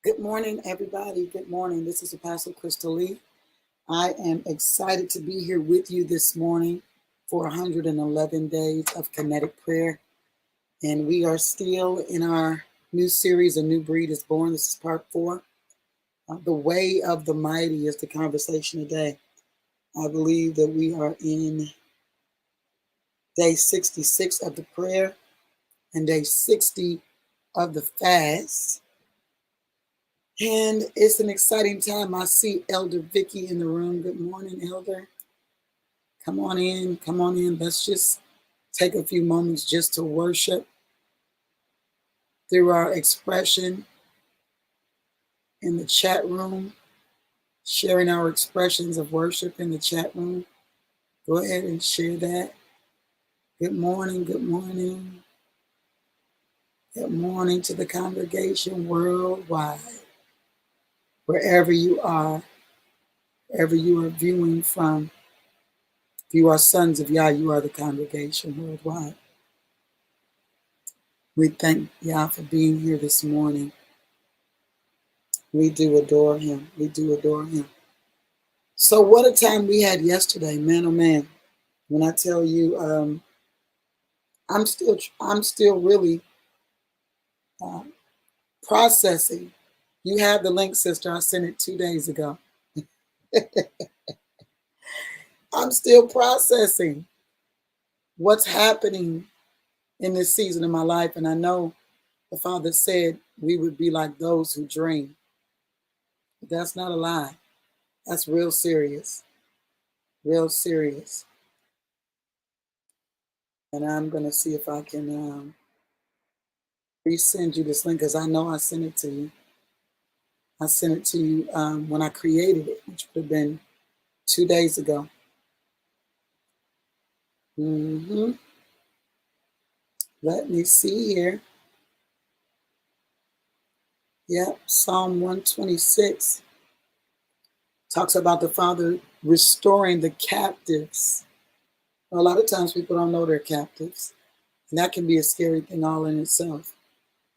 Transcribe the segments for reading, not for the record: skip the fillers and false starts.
Good morning, everybody. Good morning. This is Apostle Crystal Lee. I am excited to be here with you this morning for 111 days of kinetic prayer. And we are still in our new series, A New Breed is Born. This is part 4. The way of the mighty is the conversation today. I believe that we are in day 66 of the prayer and day 60 of the fast. And it's an exciting time. I see Elder Vicky in the room. Good morning, Elder. Come on in. Come on in. Let's just take a few moments just to worship through our expression in the chat room, sharing our expressions of worship in the chat room. Go ahead and share that. Good morning. Good morning. Good morning to the congregation worldwide. Wherever you are viewing from. If you are sons of Yah, you are the congregation worldwide. We thank Yah for being here this morning. We do adore him. We do adore him. So what a time we had yesterday, man, oh man. When I tell you, I'm still really processing. You have the link, sister. I sent it 2 days ago. I'm still processing what's happening in this season of my life. And I know the Father said we would be like those who dream. But that's not a lie. That's real serious. Real serious. And I'm going to see if I can resend you this link because I know I sent it to you. I sent it to you when I created it, which would have been 2 days ago. Let me see here. Yep, Psalm 126 talks about the Father restoring the captives. A lot of times people don't know they're captives. And that can be a scary thing all in itself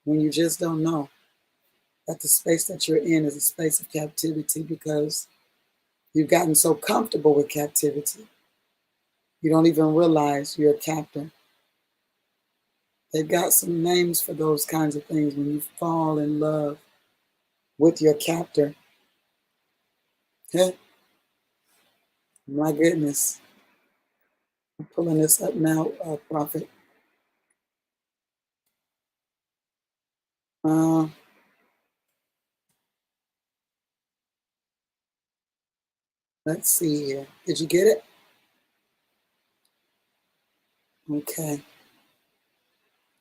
when you just don't know that the space that you're in is a space of captivity because you've gotten so comfortable with captivity. You don't even realize you're a captive. They've got some names for those kinds of things when you fall in love with your captor. Okay? My goodness. I'm pulling this up now, Prophet. Let's see here. Did you get it? Okay.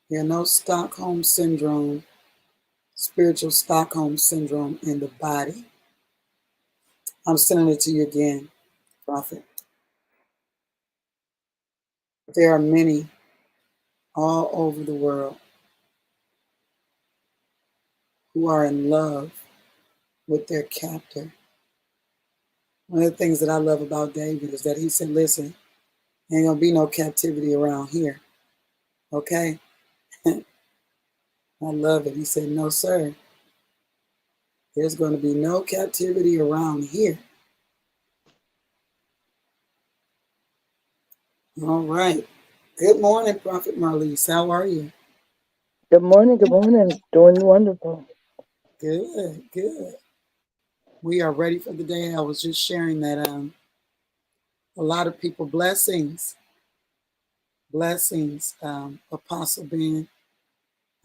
Yeah, no Stockholm syndrome, spiritual Stockholm syndrome in the body. I'm sending it to you again, Prophet. There are many all over the world who are in love with their captor. One of the things that I love about David is that he said, listen, ain't gonna be no captivity around here. Okay? I love it. He said, no, sir. There's going to be no captivity around here. All right. Good morning, Prophet Marlise. How are you? Good morning. Good morning. Doing wonderful. Good, good. We are ready for the day. I was just sharing that a lot of people, blessings, Apostle Ben.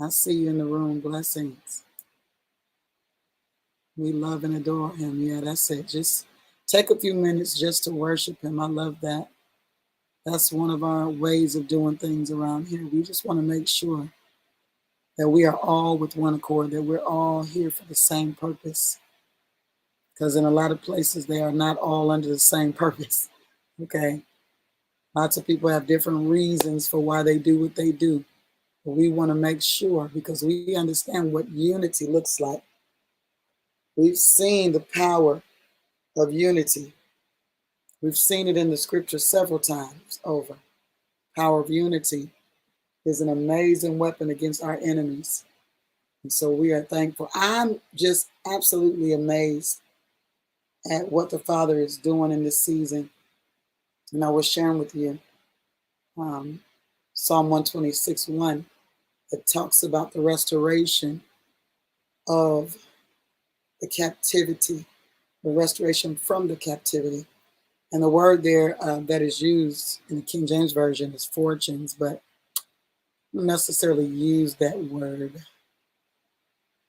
I see you in the room, blessings. We love and adore him. Yeah, that's it. Just take a few minutes just to worship him. I love that. That's one of our ways of doing things around here. We just want to make sure that we are all with one accord, that we're all here for the same purpose. Because in a lot of places, they are not all under the same purpose. Okay. Lots of people have different reasons for why they do what they do. But we want to make sure because we understand what unity looks like. We've seen the power of unity. We've seen it in the scripture several times over. Power of unity is an amazing weapon against our enemies. And so we are thankful. I'm just absolutely amazed at what the Father is doing in this season. And I was sharing with you Psalm 126:1 that talks about the restoration of the captivity, the restoration from the captivity. And the word there that is used in the King James Version is fortunes, but I don't necessarily use that word.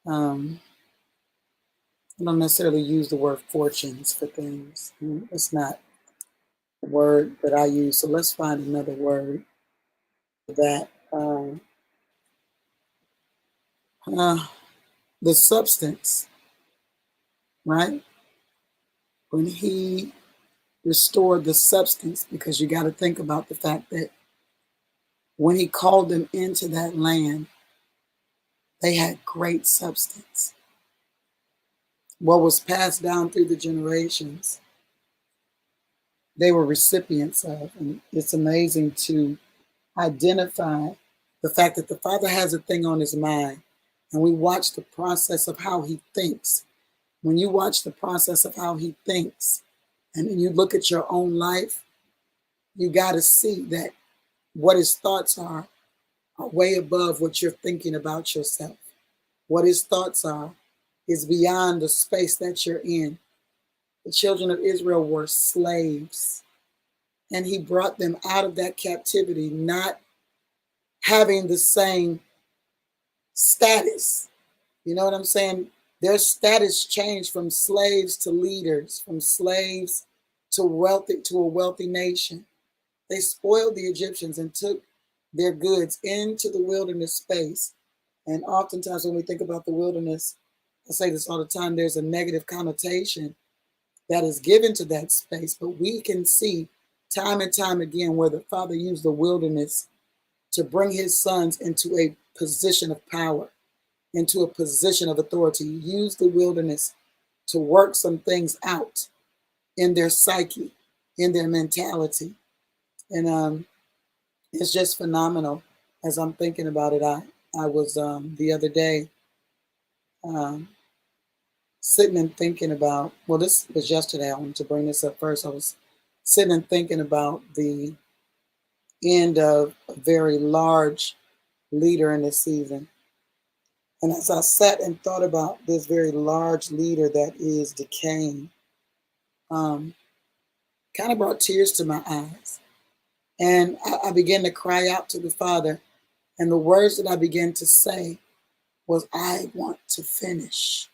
I don't necessarily use the word fortunes for things. It's not the word that I use. So let's find another word that the substance, right? When he restored the substance, because you got to think about the fact that when he called them into that land, they had great substance. What was passed down through the generations, they were recipients of. And it's amazing to identify the fact that the Father has a thing on his mind, and we watch the process of how he thinks. When you watch the process of how he thinks, and then you look at your own life, you got to see that what his thoughts are way above what you're thinking about yourself. What his thoughts are is beyond the space that you're in. The children of Israel were slaves, and he brought them out of that captivity, not having the same status. You know what I'm saying? Their status changed from slaves to leaders, from slaves to a wealthy nation. They spoiled the Egyptians and took their goods into the wilderness space. And oftentimes when we think about the wilderness, I say this all the time, there's a negative connotation that is given to that space. But we can see time and time again where the Father used the wilderness to bring his sons into a position of power, into a position of authority. He used the wilderness to work some things out in their psyche, in their mentality. And it's just phenomenal. As I'm thinking about it, I was the other day um, sitting and thinking about, well, this was yesterday. I wanted to bring this up first. I was sitting and thinking about the end of a very large leader in this season. And as I sat and thought about this very large leader that is decaying, kind of brought tears to my eyes. And I began to cry out to the Father. And the words that I began to say was, I want to finish.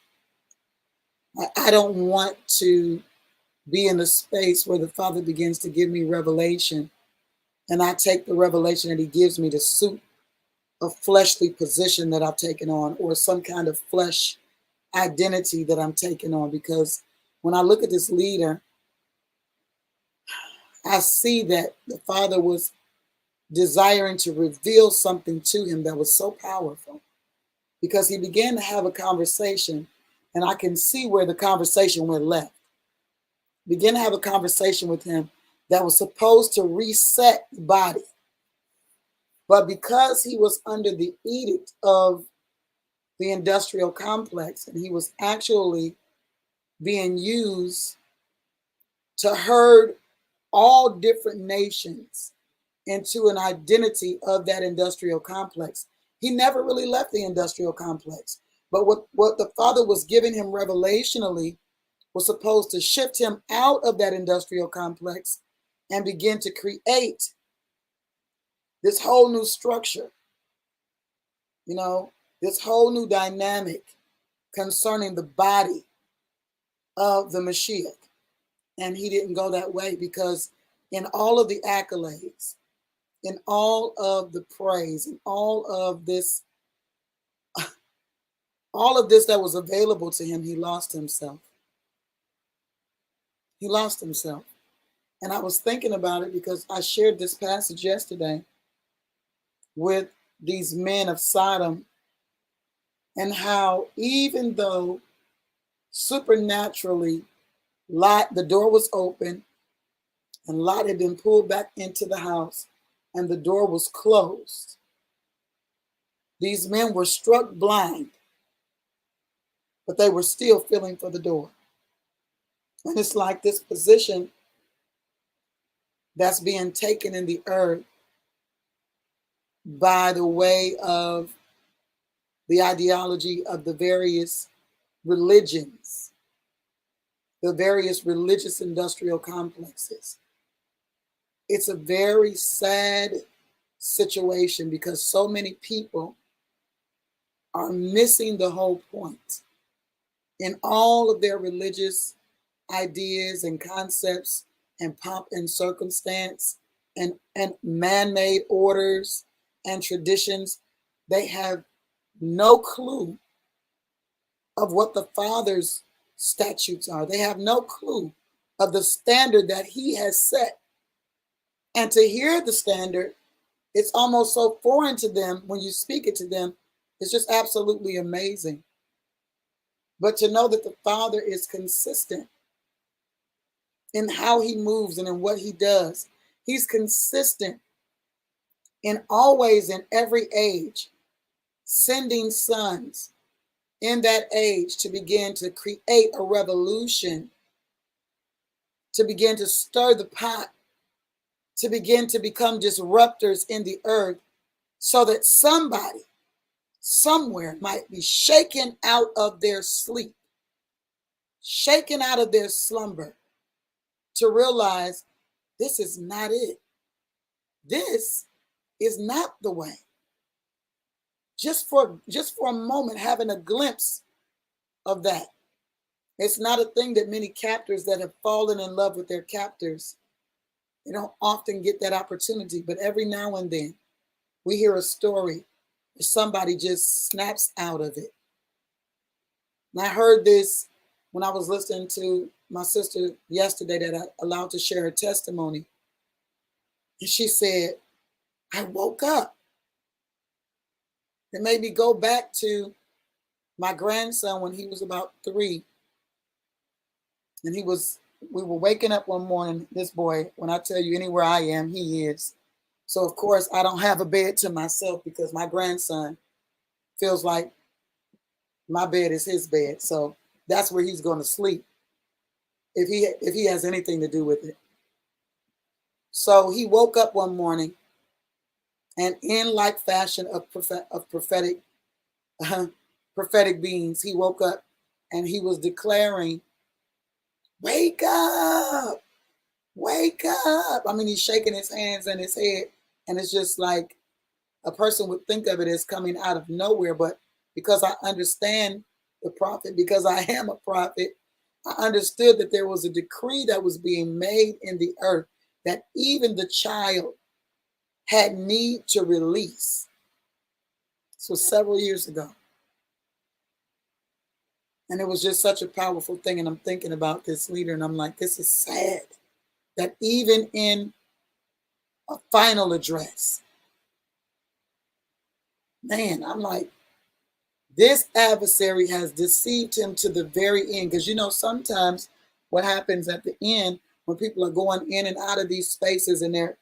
I don't want to be in a space where the Father begins to give me revelation, and I take the revelation that he gives me to suit a fleshly position that I've taken on, or some kind of flesh identity that I'm taking on. Because when I look at this leader, I see that the Father was desiring to reveal something to him that was so powerful, because he began to have a conversation, and I can see where the conversation went left. Began to have a conversation with him that was supposed to reset the body. But because he was under the edict of the industrial complex, and he was actually being used to herd all different nations into an identity of that industrial complex, he never really left the industrial complex. But what the Father was giving him revelationally was supposed to shift him out of that industrial complex and begin to create this whole new structure, this whole new dynamic concerning the body of the Mashiach. And he didn't go that way, because in all of the accolades, in all of the praise, in all of this that was available to him, he lost himself. He lost himself. And I was thinking about it because I shared this passage yesterday with these men of Sodom, and how even though supernaturally Lot, the door was open, and Lot had been pulled back into the house, and the door was closed, these men were struck blind. but they were still feeling for the door. And it's like this position that's being taken in the earth by the way of the ideology of the various religions, the various religious industrial complexes. It's a very sad situation because so many people are missing the whole point in all of their religious ideas and concepts and pomp and circumstance and man-made orders and traditions. They have no clue of what the Father's statutes are. They have no clue of the standard that he has set. And to hear the standard, it's almost so foreign to them when you speak it to them. It's just absolutely amazing. But to know that the Father is consistent in how he moves and in what he does. He's consistent in always in every age, sending sons in that age to begin to create a revolution, to begin to stir the pot, to begin to become disruptors in the earth so that somebody somewhere might be shaken out of their sleep, shaken out of their slumber, to realize this is not it. This is not the way. Just for a moment, having a glimpse of that. It's not a thing that many captors that have fallen in love with their captors, they don't often get that opportunity. But every now and then, we hear a story where somebody just snaps out of it. And I heard this when I was listening to my sister yesterday that I allowed to share her testimony. And she said, I woke up. It made me go back to my grandson when he was about 3. And we were waking up one morning, this boy, when I tell you anywhere I am, he is. So of course I don't have a bed to myself because my grandson feels like my bed is his bed. So that's where he's going to sleep if he has anything to do with it. So he woke up one morning, and in like fashion of prophetic beings, he woke up and he was declaring, wake up, wake up. I mean, he's shaking his hands and his head, and it's just like a person would think of it as coming out of nowhere. But because I understand the prophet, because I am a prophet, I understood that there was a decree that was being made in the earth that even the child had need to release. This was several years ago. And it was just such a powerful thing. And I'm thinking about this leader, and I'm like, this is sad that even in a final address, man, I'm like, this adversary has deceived him to the very end. Because, sometimes what happens at the end when people are going in and out of these spaces and they're,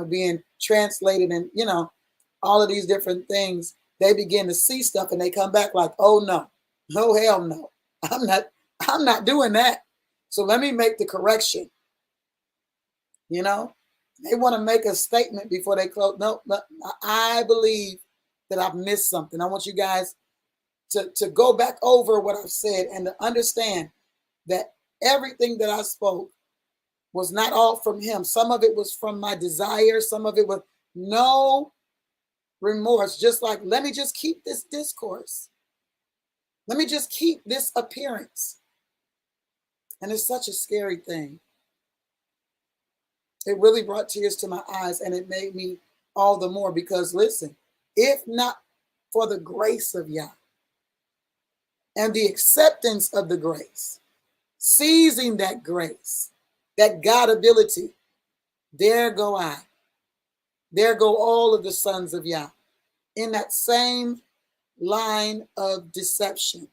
being translated and, all of these different things, they begin to see stuff and they come back like, oh, no, oh, hell no, I'm not doing that. So let me make the correction. They want to make a statement before they close. No, I believe that I've missed something. I want you guys to go back over what I've said and to understand that everything that I spoke was not all from him. Some of it was from my desire. Some of it was no remorse. Just like, let me just keep this discourse. Let me just keep this appearance. And it's such a scary thing. It really brought tears to my eyes, and it made me all the more because, listen, if not for the grace of Yah and the acceptance of the grace, seizing that grace, that God ability, there go I. There go all of the sons of Yah in that same line of deception.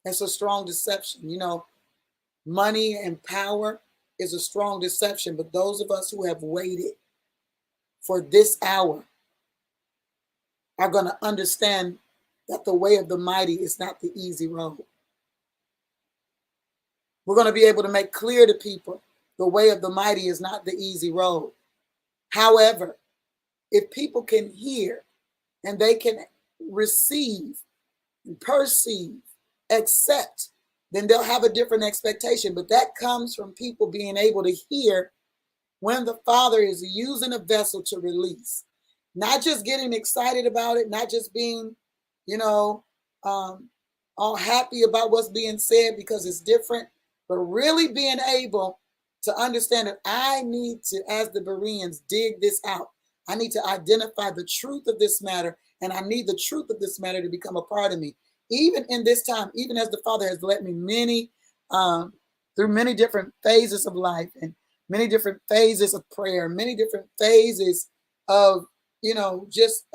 It's a strong deception. Money and power is a strong deception, but those of us who have waited for this hour are going to understand that the way of the mighty is not the easy road. We're going to be able to make clear to people the way of the mighty is not the easy road. However, if people can hear and they can receive, perceive, accept, then they'll have a different expectation. But that comes from people being able to hear when the Father is using a vessel to release, not just getting excited about it, not just being, all happy about what's being said because it's different, but really being able to understand that I need to, as the Bereans, dig this out. I need to identify the truth of this matter, and I need the truth of this matter to become a part of me. Even in this time, even as the Father has led me through many different phases of life and many different phases of prayer, many different phases of, just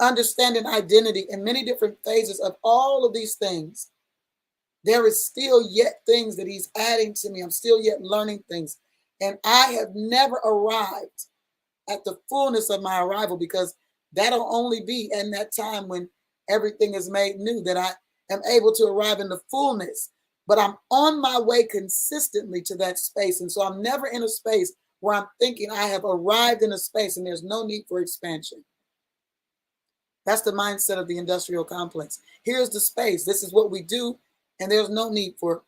understanding identity, and many different phases of all of these things. There is still yet things that he's adding to me. I'm still yet learning things. And I have never arrived at the fullness of my arrival, because that'll only be in that time when everything is made new, that I am able to arrive in the fullness. But I'm on my way consistently to that space. And so I'm never in a space where I'm thinking I have arrived in a space and there's no need for expansion. That's the mindset of the industrial complex. Here's the space. This is what we do. And there's no need for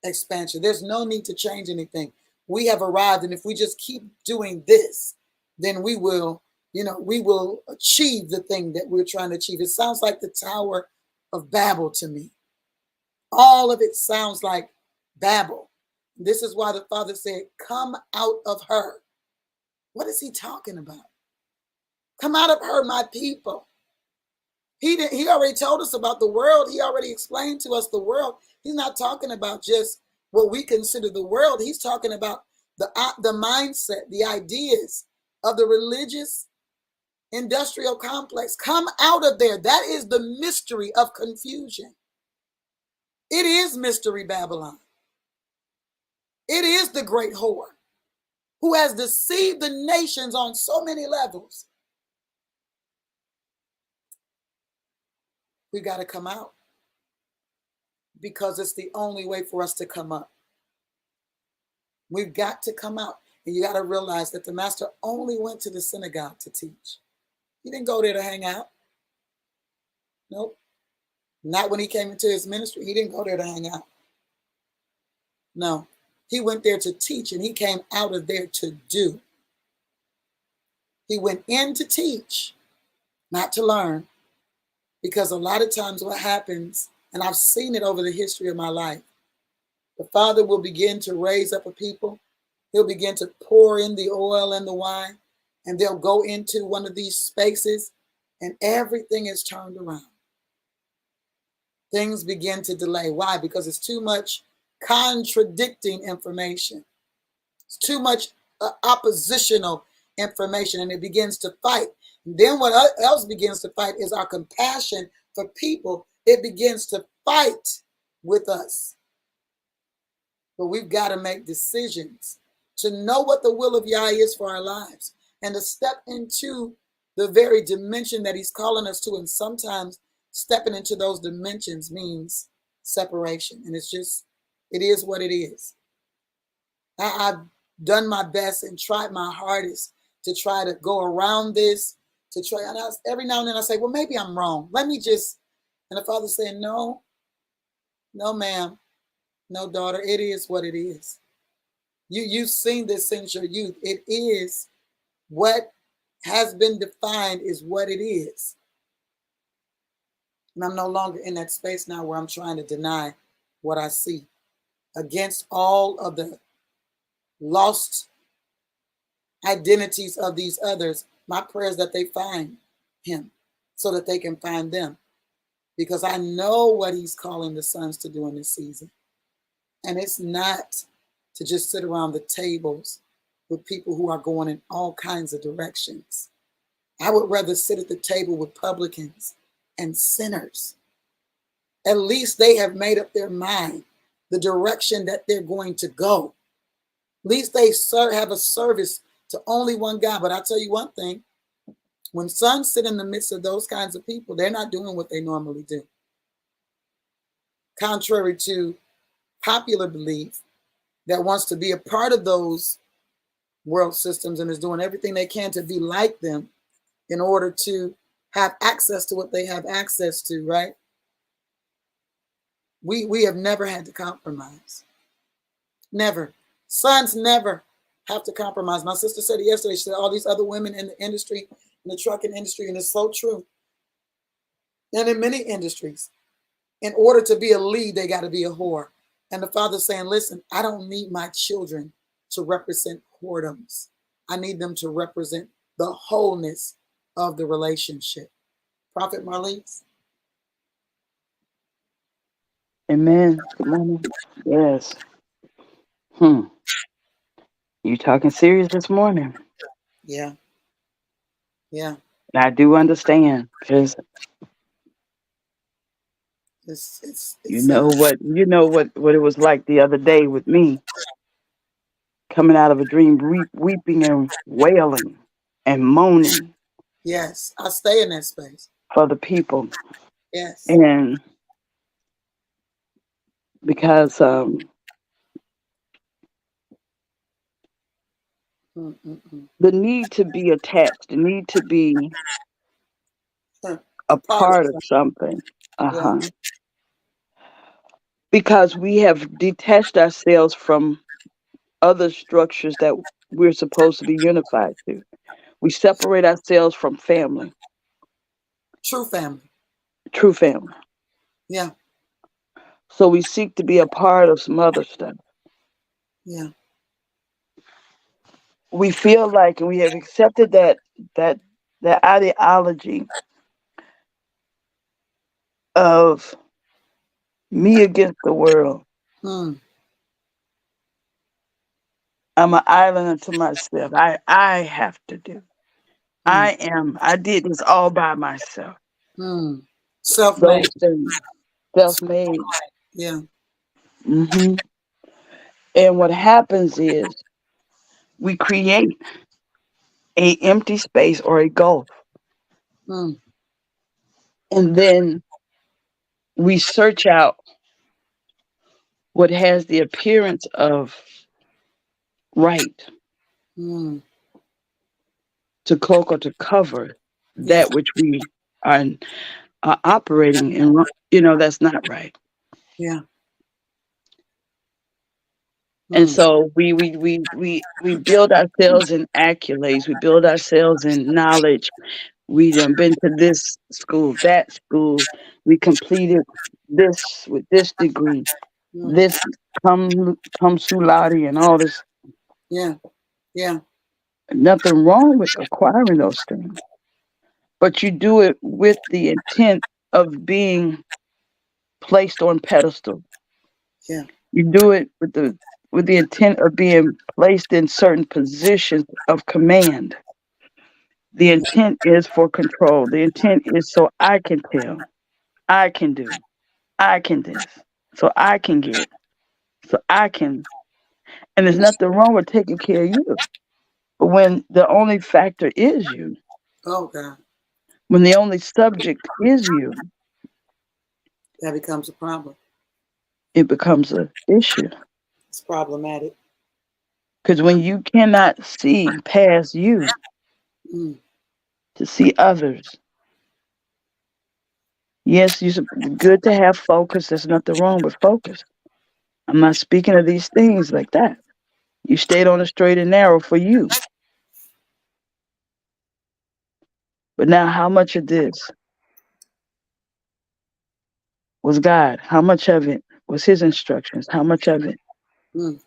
expansion. There's no need to change anything. We have arrived. And if we just keep doing this, then we will achieve the thing that we're trying to achieve. It sounds like the Tower of Babel to me. All of it sounds like Babel. This is why the Father said, come out of her. What is he talking about? Come out of her, my people. He already told us about the world. He already explained to us the world. He's not talking about just what we consider the world. He's talking about the mindset, the ideas of the religious industrial complex. Come out of there. That is the mystery of confusion. It is mystery Babylon. It is the great whore who has deceived the nations on so many levels. We got to come out, because it's the only way for us to come up. We've got to come out. And you got to realize that the master only went to the synagogue to teach. He didn't go there to hang out. Nope. Not when he came into his ministry. He didn't go there to hang out. No. He went there to teach, and he came out of there to do. He went in to teach, not to learn. Because a lot of times what happens, and I've seen it over the history of my life, the Father will begin to raise up a people. He'll begin to pour in the oil and the wine, and they'll go into one of these spaces, and everything is turned around. Things begin to delay. Why? Because it's too much contradicting information. It's too much oppositional information, and it begins to fight. And then what else begins to fight is our compassion for people. It begins to fight with us. But we've got to make decisions to know what the will of Yah is for our lives, and to step into the very dimension that he's calling us to. And sometimes stepping into those dimensions means separation. And it is what it is. I've done my best and tried my hardest to try to go around this, and every now and then I say, well, maybe I'm wrong. And the Father saying, no, ma'am, no, daughter, it is what it is. You've seen this since your youth. It is what has been defined is what it is. And I'm no longer in that space now where I'm trying to deny what I see. Against all of the lost identities of these others, my prayer is that they find him so that they can find them. Because I know what he's calling the sons to do in this season. And it's not to just sit around the tables with people who are going in all kinds of directions. I would rather sit at the table with publicans and sinners. At least they have made up their mind the direction that they're going to go. At least they have a service to only one God. But I'll tell you one thing, When sons sit in the midst of those kinds of people, they're not doing what they normally do. Contrary to popular belief that wants to be a part of those world systems and is doing everything they can to be like them in order to have access to what they have access to, right? We have never had to compromise. Never. Sons never have to compromise. My sister said it yesterday. She said all these other women in the industry, in the trucking industry, and it's so true. And in many industries, in order to be a lead, they got to be a whore. And the father's saying, listen, I don't need my children to represent whoredoms. I need them to represent the wholeness of the relationship. Prophet Marlise? Amen. Good morning. Yes. Hmm. You talking serious this morning? Yeah, yeah. And I do understand because It's what it was like the other day with me coming out of a dream, weeping and wailing and moaning yes. I stay in that space. for the people, Yes. and because Mm-mm-mm. the need to be attached, the need to be A a part of part of something. something. Yeah. Because we have detached ourselves from other structures that we're supposed to be unified to. We separate ourselves from family, True family. true family. Yeah. So we seek to be a part of some other stuff. Yeah. We feel like, and we have accepted that that ideology of me against the world. Mm, I'm an island unto myself. I have to do. mm, I did this all by myself. mm. Self-made. Those things, self-made. Yeah. hmm And what happens is we create a empty space or a gulf, Mm, and then we search out what has the appearance of right mm. to cloak or to cover Yeah. that which we are, are operating in. That's not right. Yeah. And Mm, so we build ourselves in accolades. We build ourselves in knowledge. We done been to this school, that school. We completed this with this degree, mm. this cum laude, and all this. Yeah. Yeah. Nothing wrong with acquiring those things, but you do it with the intent of being placed on pedestal. Yeah. You do it with the intent of being placed in certain positions of command. The intent is for control. The intent is so I can tell, I can do, I can this, so I can get, so I can. And there's nothing wrong with taking care of you. But when the only factor is you, Oh God. when the only subject is you, That becomes a problem. it becomes an issue. It's problematic. Because when you cannot see past you Mm, to see others, yes, good to have focus. There's nothing wrong with focus. I'm not speaking of these things like that. You stayed on the straight and narrow for you. But now, how much of this was God? How much of it was His instructions? How much of it? mm.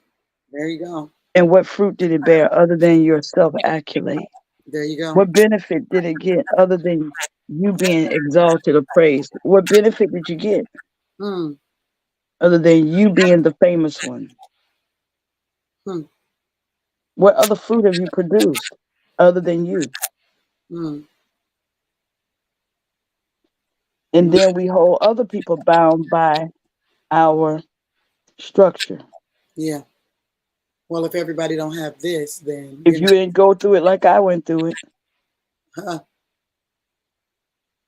There you go. And what fruit did it bear other than your self accolade? There you go. What benefit did it get other than you being exalted or praised? What benefit did you get Mm, other than you being the famous one? mm, What other fruit have you produced other than you? mm, And mm. then we hold other people bound by our structure. Yeah. Well, if everybody don't have this, then If you didn't go through it like I went through it, huh,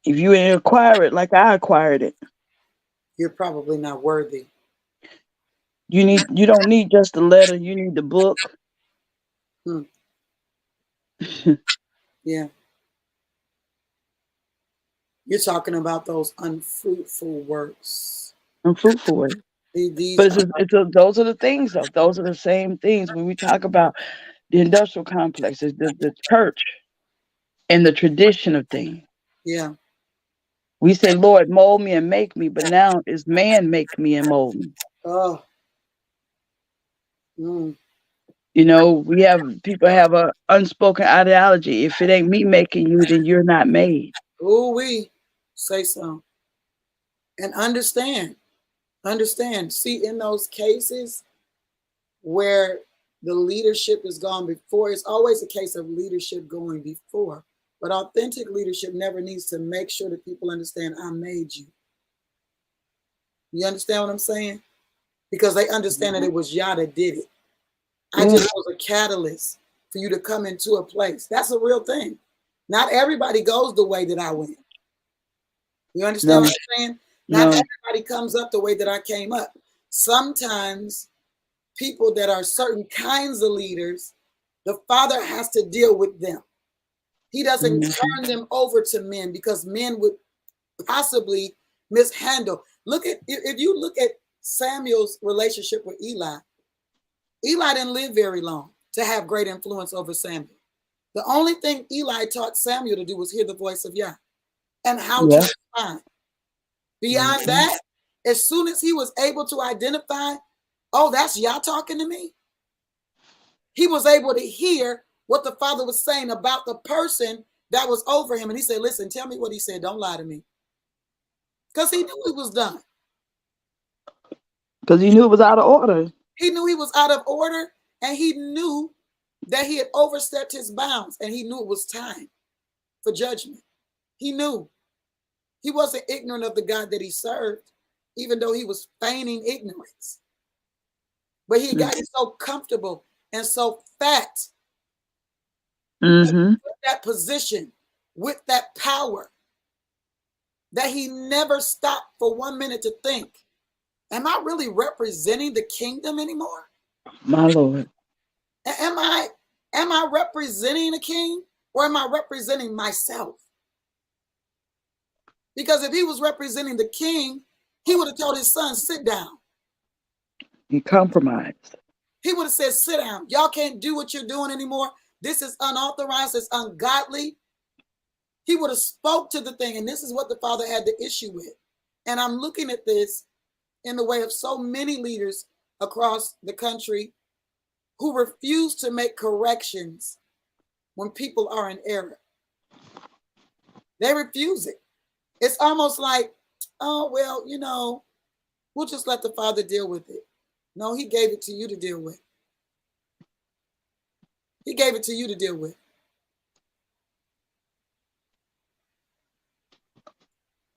If you ain't acquire it like I acquired it, you're probably not worthy. you don't need just the letter, you need the book. Hmm. Yeah, you're talking about those unfruitful works. I'm fruitful with it. These But are those are the things, though. Those are the same things when we talk about the industrial complexes, the church, and the tradition of things. yeah. We say, Lord, mold me and make me, but now it's man make me and mold me. Oh, mm. We have people have a unspoken ideology. If it ain't me making you, then you're not made. Ooh, we say so. And understand. See, in those cases where the leadership is gone before, it's always a case of leadership going before. But authentic leadership never needs to make sure that people understand I made you. You understand what I'm saying? Because they understand that it was Yah that did it. I Yeah, just was a catalyst for you to come into a place. That's a real thing. Not everybody goes the way that I went. You understand no, what I'm saying? Not no. everybody comes up the way that I came up. Sometimes people that are certain kinds of leaders, the Father has to deal with them. He doesn't Mhm. turn them over to men because men would possibly mishandle. Look at if you look at Samuel's relationship with Eli. Eli didn't live very long to have great influence over Samuel. The only thing Eli taught Samuel to do was hear the voice of Yah and how to Yeah. respond. Beyond Mhm. that, as soon as he was able to identify, oh, that's Yah talking to me, he was able to hear what the Father was saying about the person that was over him. And he said, listen, tell me what he said. Don't lie to me. Because he knew he was done. Because he knew it was out of order. He knew he was out of order, and he knew that he had overstepped his bounds, and he knew it was time for judgment. He knew. He wasn't ignorant of the God that he served, even though he was feigning ignorance. But he got so comfortable and so fat Mm-hmm. with that position, with that power, that he never stopped for 1 minute to think, am I really representing the kingdom anymore? My Lord. Am I representing a king, or am I representing myself? Because if he was representing the king, he would have told his son, sit down. He compromised. He would have said, sit down. Y'all can't do what you're doing anymore. This is unauthorized. It's ungodly. He would have spoke to the thing. And this is what the Father had the issue with. And I'm looking at this in the way of so many leaders across the country who refuse to make corrections when people are in error. They refuse it. It's almost like, oh, well, we'll just let the Father deal with it. No, he gave it to you to deal with. He gave it to you to deal with.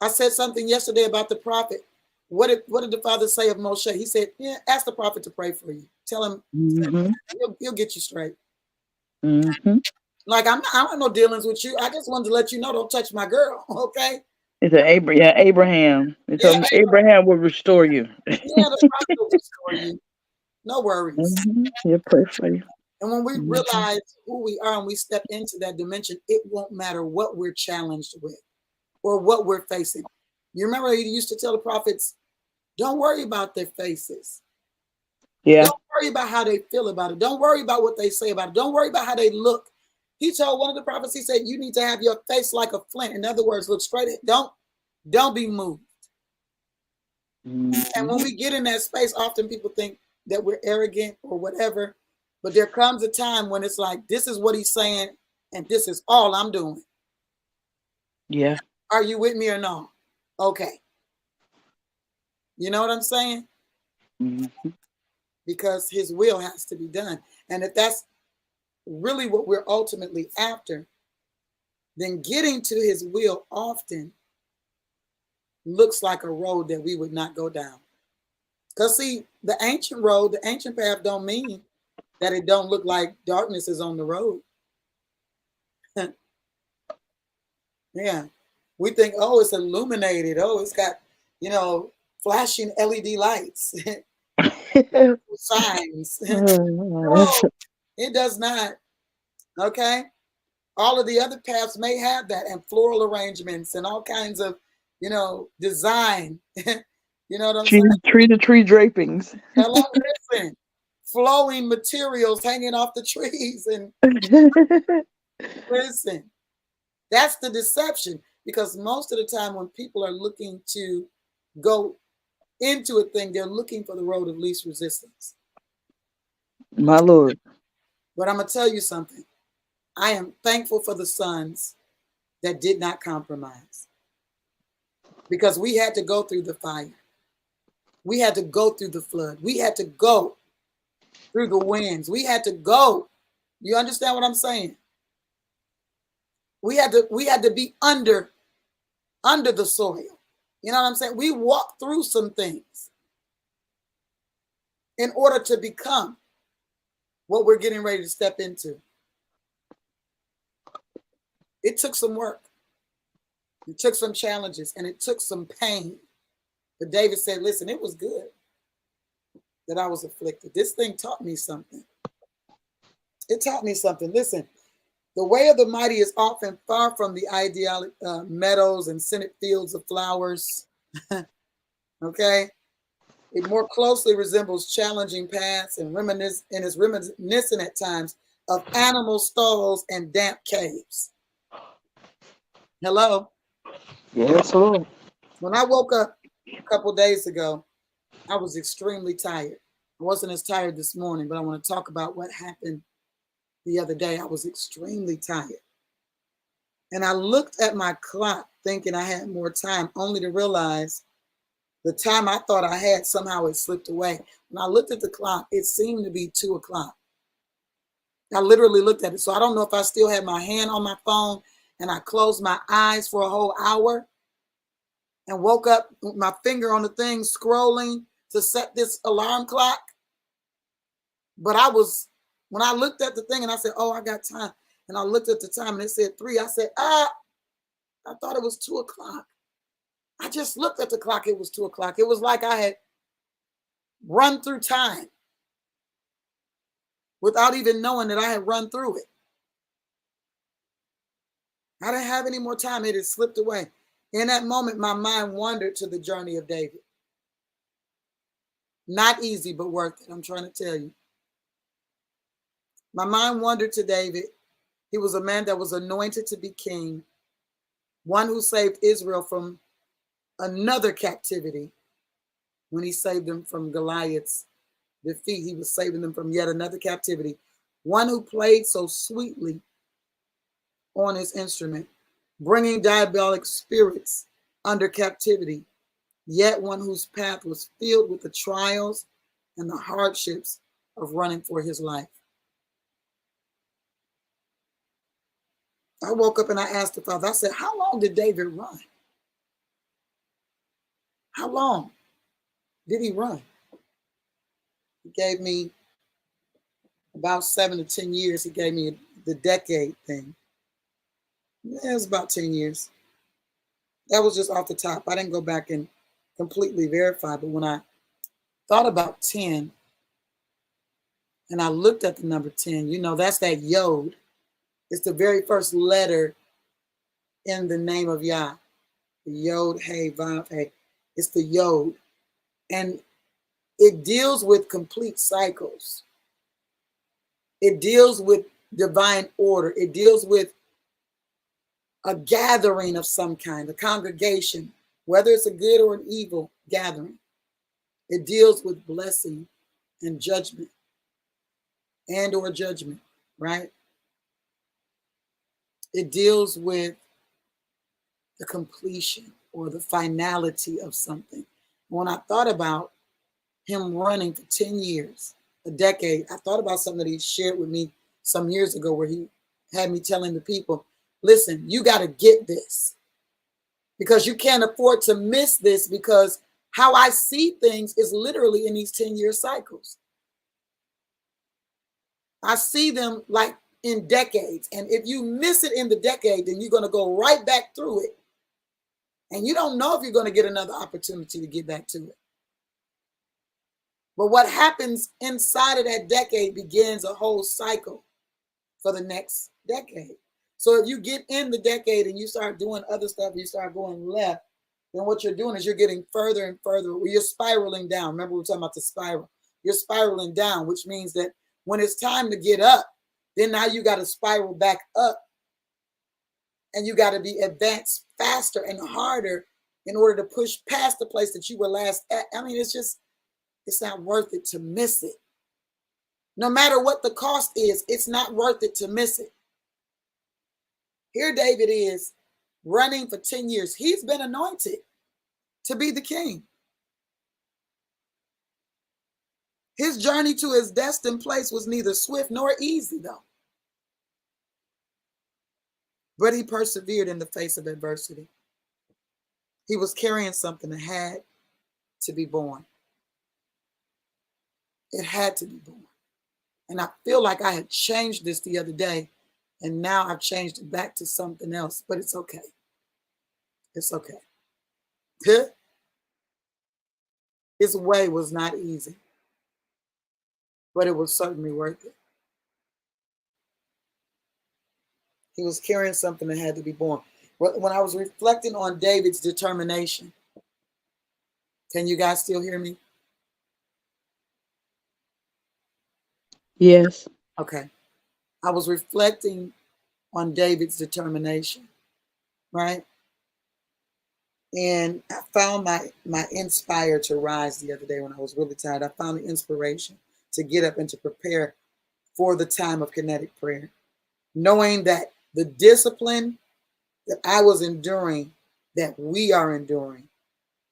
I said something yesterday about the prophet. What did the Father say of Moshe? He said, yeah, ask the prophet to pray for you. Tell him, Mm-hmm. he'll get you straight. Mm-hmm. Like, I don't have no dealings with you. I just wanted to let you know, don't touch my girl, okay? It's an Abraham. Yeah, Abraham. It's Yeah, Abraham will restore you. yeah, the prophet will restore you. No worries. Mm-hmm. He'll pray for you. And when we Mm-hmm. realize who we are and we step into that dimension, it won't matter what we're challenged with or what we're facing. You remember he used to tell the prophets, don't worry about their faces. Yeah. Don't worry about how they feel about it. Don't worry about what they say about it. Don't worry about how they look. He told one of the prophets, he said, you need to have your face like a flint. In other words, look straight at, don't be moved. And Mm-hmm. when we get in that space, often people think that we're arrogant or whatever. But there comes a time when it's like, this is what he's saying, and this is all I'm doing. Yeah. Are you with me or no? Okay. You know what I'm saying? Mm-hmm. Because his will has to be done. And if that's really what we're ultimately after, then getting to his will often looks like a road that we would not go down. Because see, the ancient road, the ancient path don't mean that it don't look like darkness is on the road. Yeah. We think, oh, it's illuminated. Oh, it's got, you know, flashing LED lights, signs. No, it does not. Okay. All of the other paths may have that, and floral arrangements and all kinds of, you know, design. You know what I'm saying? Tree to tree drapings. Hello, listen. Flowing materials hanging off the trees. And listen, that's the deception. Because most of the time when people are looking to go into a thing, they're looking for the road of least resistance. My Lord. But I'm going to tell you something. I am thankful for the sons that did not compromise, because we had to go through the fire. We had to go through the flood. We had to go through the winds. We had to go. You understand what I'm saying? We had to be under the soil. You know what I'm saying? We walked through some things in order to become what we're getting ready to step into. It took some work. It took some challenges, and it took some pain. But David said, listen, it was good that I was afflicted. This thing taught me something. It taught me something. Listen, the way of the mighty is often far from the idyllic meadows and scented fields of flowers. Okay? It more closely resembles challenging paths and is reminiscent at times of animal stalls and damp caves. Hello? Yes, Lord. When I woke up a couple days ago, I was extremely tired. I wasn't as tired this morning, but I want to talk about what happened the other day. I was extremely tired. And I looked at my clock thinking I had more time, only to realize the time I thought I had, somehow it slipped away. When I looked at the clock, it seemed to be 2 o'clock. I literally looked at it. So I don't know if I still had my hand on my phone and I closed my eyes for a whole hour and woke up with my finger on the thing scrolling to set this alarm clock. But when I looked at the thing and I said, oh, I got time. And I looked at the time and it said 3. I said, I thought it was 2 o'clock. I just looked at the clock. It was 2 o'clock. It was like I had run through time without even knowing that I had run through it. I didn't have any more time. It had slipped away. In that moment, my mind wandered to the journey of David. Not easy, but worth it. I'm trying to tell you. My mind wandered to David. He was a man that was anointed to be king, one who saved Israel from another captivity. When he saved them from Goliath's defeat, he was saving them from yet another captivity. One who played so sweetly on his instrument, bringing diabolic spirits under captivity, yet one whose path was filled with the trials and the hardships of running for his life. I woke up and I asked the Father, I said, how long did David run? How long did he run? He gave me about 7 to 10 years. He gave me the decade thing. Yeah, it was about 10 years. That was just off the top. I didn't go back and completely verify, but when I thought about 10 and I looked at the number 10, you know, that's that yod. It's the very first letter in the name of Yah. The yod, hey, vav, hey. It's the yod. And it deals with complete cycles. It deals with divine order. It deals with a gathering of some kind, a congregation, whether it's a good or an evil gathering. It deals with blessing and judgment or judgment, right? It deals with the completion or the finality of something. When I thought about him running for 10 years, a decade, I thought about something that he shared with me some years ago where he had me telling the people, listen, you got to get this because you can't afford to miss this, because how I see things is literally in these 10-year cycles. I see them like in decades. And if you miss it in the decade, then you're going to go right back through it And you don't know if you're going to get another opportunity to get back to it. But what happens inside of that decade begins a whole cycle for the next decade. So if you get in the decade and you start doing other stuff, you start going left, then what you're doing is you're getting further and further. You're spiraling down. Remember, we were talking about the spiral. You're spiraling down, which means that when it's time to get up, then now you got to spiral back up. And you got to be advanced faster and harder in order to push past the place that you were last at. I mean, it's not worth it to miss it. No matter what the cost is, it's not worth it to miss it. Here David is running for 10 years. He's been anointed to be the king. His journey to his destined place was neither swift nor easy, though. But he persevered in the face of adversity. He was carrying something that had to be born. It had to be born. And I feel like I had changed this the other day, and now I've changed it back to something else, but it's okay. It's okay. His way was not easy, but it was certainly worth it. He was carrying something that had to be born. When I was reflecting on David's determination, can you guys still hear me? Yes. Okay. I was reflecting on David's determination, right? And I found my inspire to rise the other day when I was really tired. I found the inspiration to get up and to prepare for the time of kinetic prayer, knowing that the discipline that I was enduring, that we are enduring,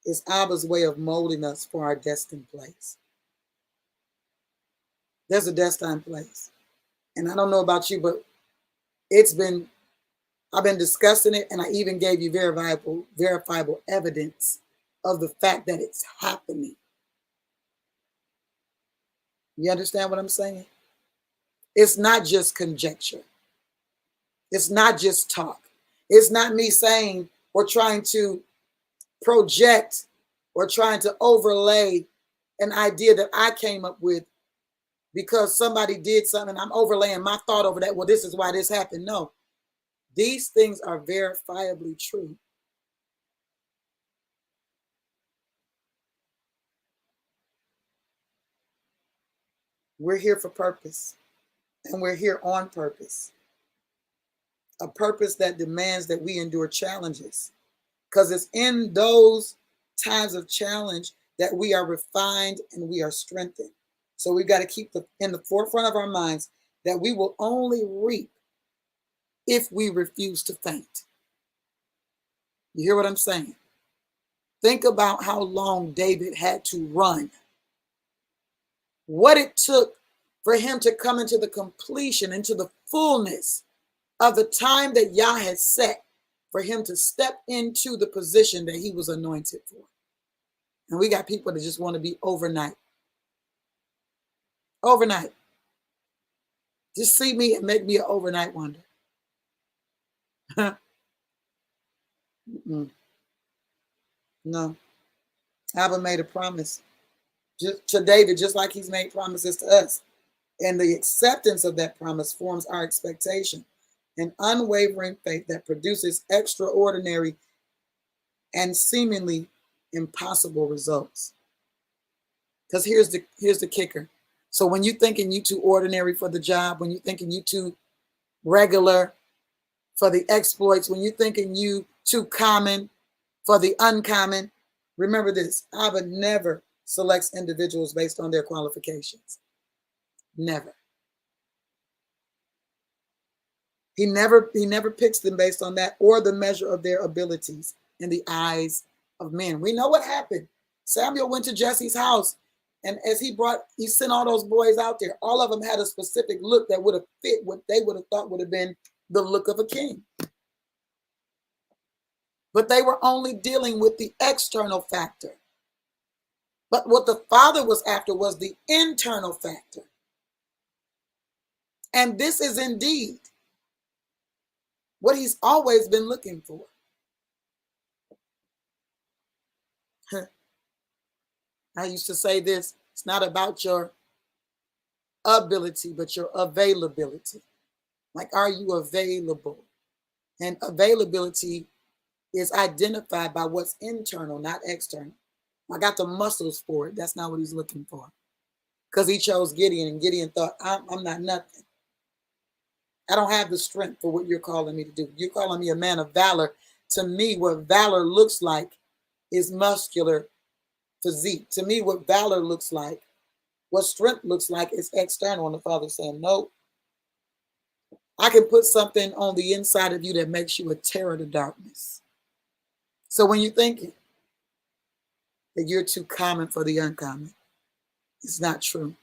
is Abba's way of molding us for our destined place. There's a destined place. And I don't know about you, but I've been discussing it, and I even gave you verifiable evidence of the fact that it's happening. You understand what I'm saying? It's not just conjecture. It's not just talk. It's not me saying or trying to project or trying to overlay an idea that I came up with because somebody did something. I'm overlaying my thought over that. Well, this is why this happened. No, these things are verifiably true. We're here for purpose, and we're here on purpose. A purpose that demands that we endure challenges, because it's in those times of challenge that we are refined and we are strengthened. So we've got to keep in the forefront of our minds that we will only reap if we refuse to faint. You hear what I'm saying? Think about how long David had to run. What it took for him to come into the completion, into the fullness of the time that Yah had set for him to step into the position that he was anointed for. And we got people that just want to be overnight. Overnight. Just see me and make me an overnight wonder. No. Abba made a promise to David, just like he's made promises to us. And the acceptance of that promise forms our expectation, an unwavering faith that produces extraordinary and seemingly impossible results. Because here's the kicker. So when you're thinking you too ordinary for the job, when you're thinking you too regular for the exploits, when you're thinking you too common for the uncommon, remember this: Abba never selects individuals based on their qualifications. Never. He never picks them based on that or the measure of their abilities in the eyes of men. We know what happened. Samuel went to Jesse's house, and as he sent all those boys out there. All of them had a specific look that would have fit what they would have thought would have been the look of a king. But they were only dealing with the external factor. But what the Father was after was the internal factor. And this is indeed what he's always been looking for. I used to say this, it's not about your ability, but your availability. Like, are you available? And availability is identified by what's internal, not external. I got the muscles for it. That's not what he's looking for. Because he chose Gideon, and Gideon thought, I'm not nothing. I don't have the strength for what you're calling me to do. You're calling me a man of valor. To me, what valor looks like is muscular physique. To me, what valor looks like, what strength looks like, is external. And the Father's saying, no, I can put something on the inside of you that makes you a terror to darkness. So when you're thinking that you're too common for the uncommon, it's not true.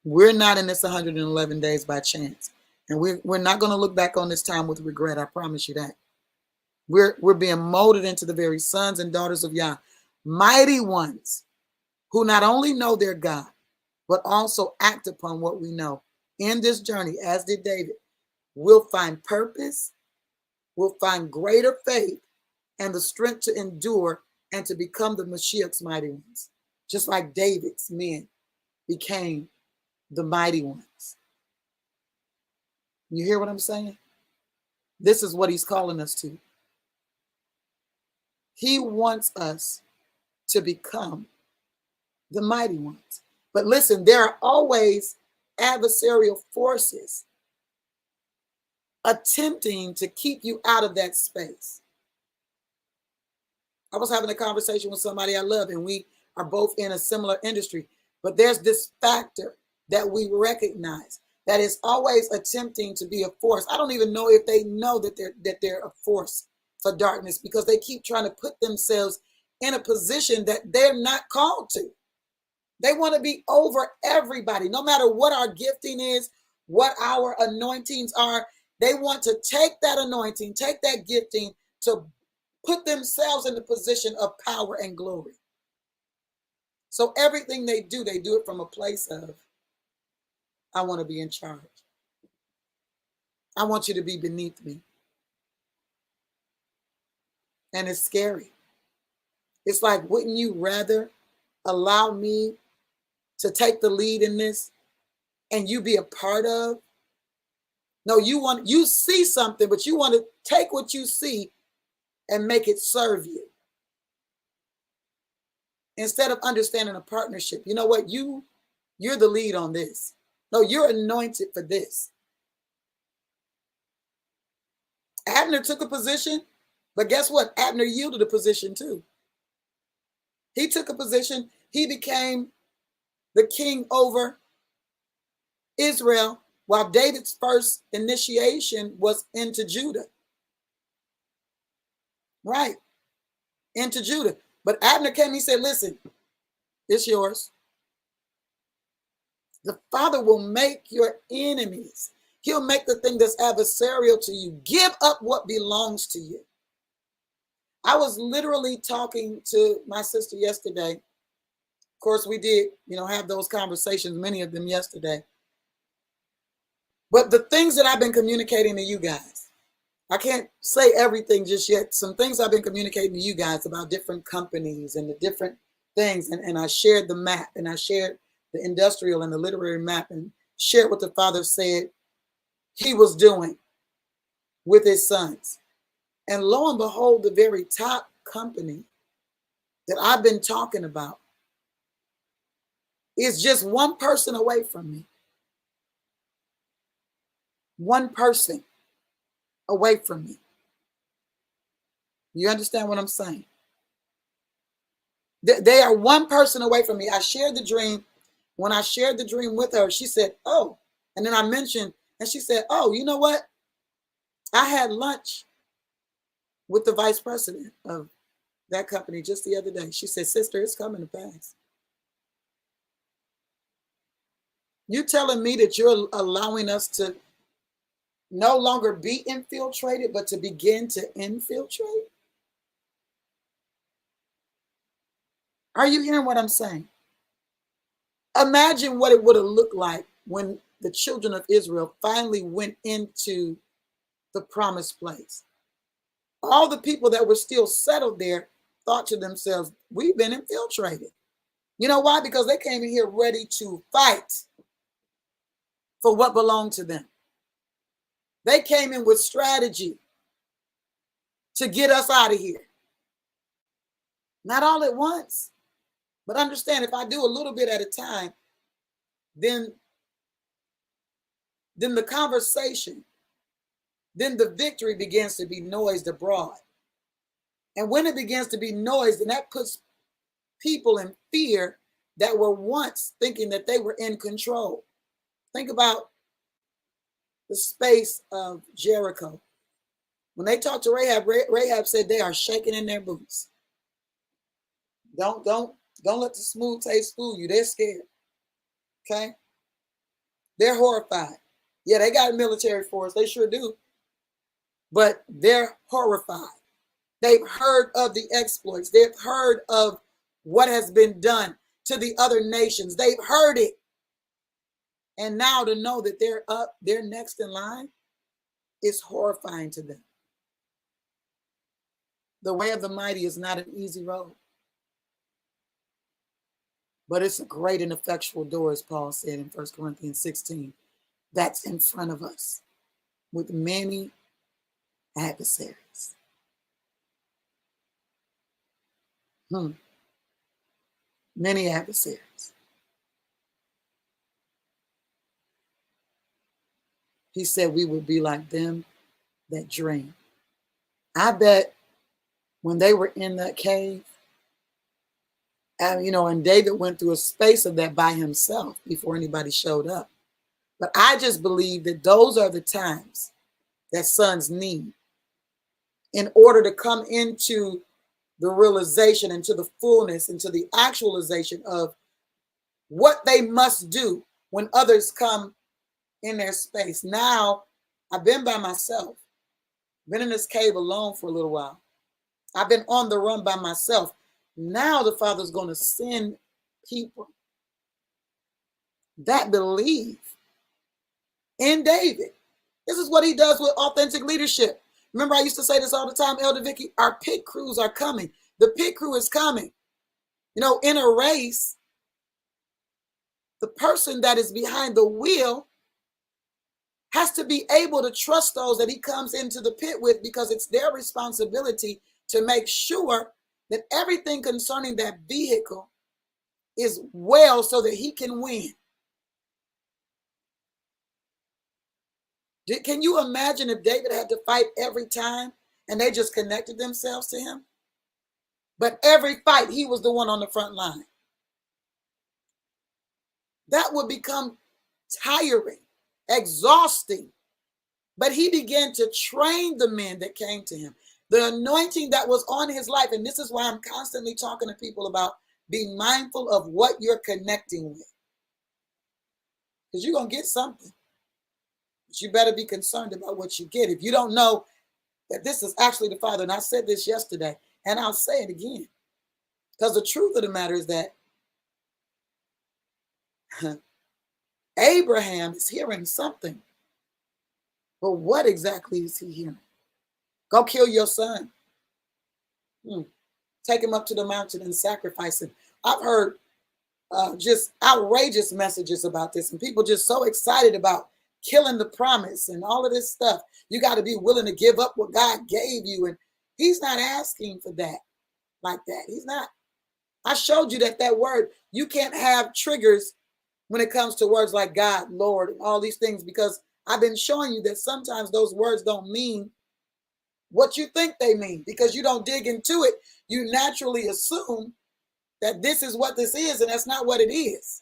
We're not in this 111 days by chance. And we're not going to look back on this time with regret. I promise you that. We're being molded into the very sons and daughters of Yah, mighty ones who not only know their God, but also act upon what we know. In this journey, as did David, we'll find purpose, we'll find greater faith, and the strength to endure and to become the Mashiach's mighty ones, just like David's men became the mighty ones. You hear what I'm saying? This is what he's calling us to. He wants us to become the mighty ones. But listen, there are always adversarial forces attempting to keep you out of that space. I was having a conversation with somebody I love, and we are both in a similar industry. But there's this factor that we recognize that is always attempting to be a force. I don't even know if they know that they're a force for darkness, because they keep trying to put themselves in a position that they're not called to. They want to be over everybody, no matter what our gifting is, what our anointings are. They want to take that anointing, take that gifting to put themselves in the position of power and glory. So everything they do it from a place of, I want to be in charge. I want you to be beneath me. And it's scary. It's like, wouldn't you rather allow me to take the lead in this and you be a part of? No, you see something, but you want to take what you see and make it serve you, instead of understanding a partnership. You know what? You're the lead on this. No, you're anointed for this. Abner took a position, but guess what? Abner yielded a position too. He took a position. He became the king over Israel, while David's first initiation was into Judah. Right, into Judah. But Abner came, he said, listen, it's yours. The Father will make your enemies. He'll make the thing that's adversarial to you give up what belongs to you. I was literally talking to my sister yesterday. Of course, we did, have those conversations, many of them yesterday. But the things that I've been communicating to you guys, I can't say everything just yet. Some things I've been communicating to you guys about different companies and the different things. And I shared the map, and I shared the industrial and the literary map, and shared what the Father said he was doing with his sons. And lo and behold, the very top company that I've been talking about is just one person away from me. One person away from me. You understand what I'm saying? They are one person away from me. I shared the dream. When I shared the dream with her, she said, oh, and then I mentioned, and she said, oh, you know what? I had lunch with the vice president of that company just the other day. She said, sister, it's coming to pass. You telling me that you're allowing us to no longer be infiltrated, but to begin to infiltrate? Are you hearing what I'm saying? Imagine what it would have looked like when the children of Israel finally went into the promised place. All the people that were still settled there thought to themselves, we've been infiltrated. You know why? Because they came in here ready to fight for what belonged to them. They came in with strategy to get us out of here. Not all at once, but understand, if I do a little bit at a time, then the conversation, then the victory begins to be noised abroad. And when it begins to be noised, then that puts people in fear that were once thinking that they were in control. Think about the space of Jericho. When they talked to Rahab, Rahab said they are shaking in their boots. Don't let the smooth taste fool you. They're scared. Okay? They're horrified. Yeah, they got a military force. They sure do. But they're horrified. They've heard of the exploits. They've heard of what has been done to the other nations. They've heard it. And now to know that they're next in line is horrifying to them. The way of the mighty is not an easy road, but it's a great and effectual door, as Paul said in 1 Corinthians 16, that's in front of us with many adversaries. Many adversaries. He said we would be like them that dream. I bet when they were in that cave, and David went through a space of that by himself before anybody showed up. But I just believe that those are the times that sons need in order to come into the realization, into the fullness, into the actualization of what they must do when others come in their space. Now, I've been by myself, been in this cave alone for a little while. I've been on the run by myself. Now the Father's going to send people that believe in David. This is what he does with authentic leadership. Remember, I used to say this all the time, Elder Vicky, our pit crews are coming. The pit crew is coming. In a race, the person that is behind the wheel has to be able to trust those that he comes into the pit with, because it's their responsibility to make sure that everything concerning that vehicle is well so that he can win. Can you imagine if David had to fight every time and they just connected themselves to him? But every fight, he was the one on the front line. That would become tiring, exhausting. But he began to train the men that came to him. The anointing that was on his life, and this is why I'm constantly talking to people about being mindful of what you're connecting with. Because you're going to get something. But you better be concerned about what you get. If you don't know that this is actually the Father, and I said this yesterday, and I'll say it again. Because the truth of the matter is that Abraham is hearing something. But what exactly is he hearing? Go kill your son. Take him up to the mountain and sacrifice him. I've heard just outrageous messages about this, and people just so excited about killing the promise and all of this stuff. You got to be willing to give up what God gave you. And he's not asking for that like that. He's not. I showed you that word, you can't have triggers when it comes to words like God, Lord, and all these things, because I've been showing you that sometimes those words don't mean what you think they mean, because you don't dig into it. You naturally assume that this is what this is, and that's not what it is.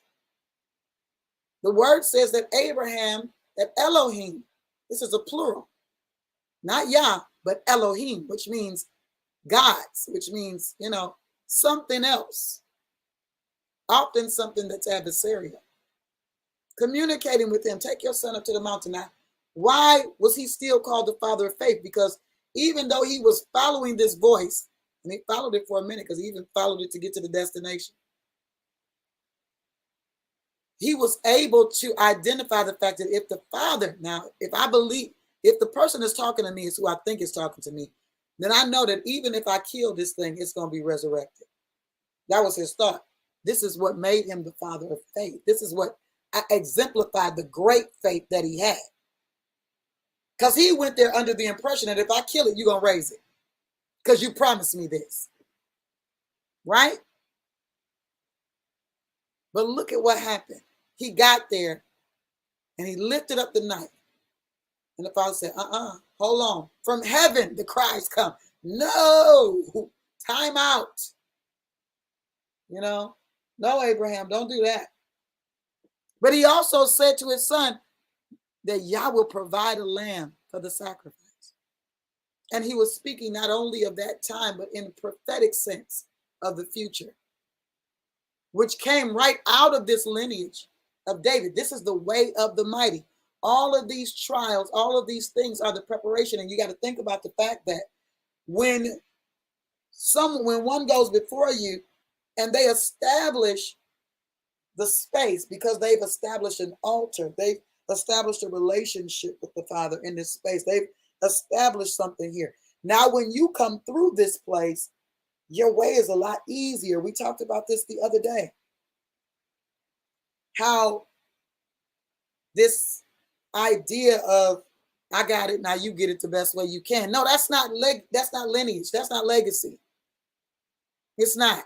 The word says that Abraham, that Elohim, this is a plural, not Yah, but Elohim, which means gods, which means, something else, often something that's adversarial. Communicating with him, take your son up to the mountain. Now, why was he still called the father of faith? Because even though he was following this voice, and he followed it for a minute, because he even followed it to get to the destination, he was able to identify the fact that if the Father, now, if I believe, if the person is talking to me is who I think is talking to me, then I know that even if I kill this thing, it's going to be resurrected. That was his thought. This is what made him the father of faith. This is what exemplified the great faith that he had. Because he went there under the impression that if I kill it, you're going to raise it. Because you promised me this. Right? But look at what happened. He got there and he lifted up the knife. And the father said, hold on. From heaven, the cries come. No, time out. You know, no, Abraham, don't do that. But he also said to his son that Yah will provide a lamb for the sacrifice. And he was speaking not only of that time, but in a prophetic sense of the future, which came right out of this lineage of David. This is the way of the mighty. All of these trials, all of these things are the preparation. And you got to think about the fact that when one goes before you and they establish the space, because they've established an altar, they've established a relationship with the Father in this space, they've established something here. Now, when you come through this place, your way is a lot easier. We talked about this the other day. How this idea of I got it, now you get it the best way you can. No, that's not lineage. That's not legacy. It's not.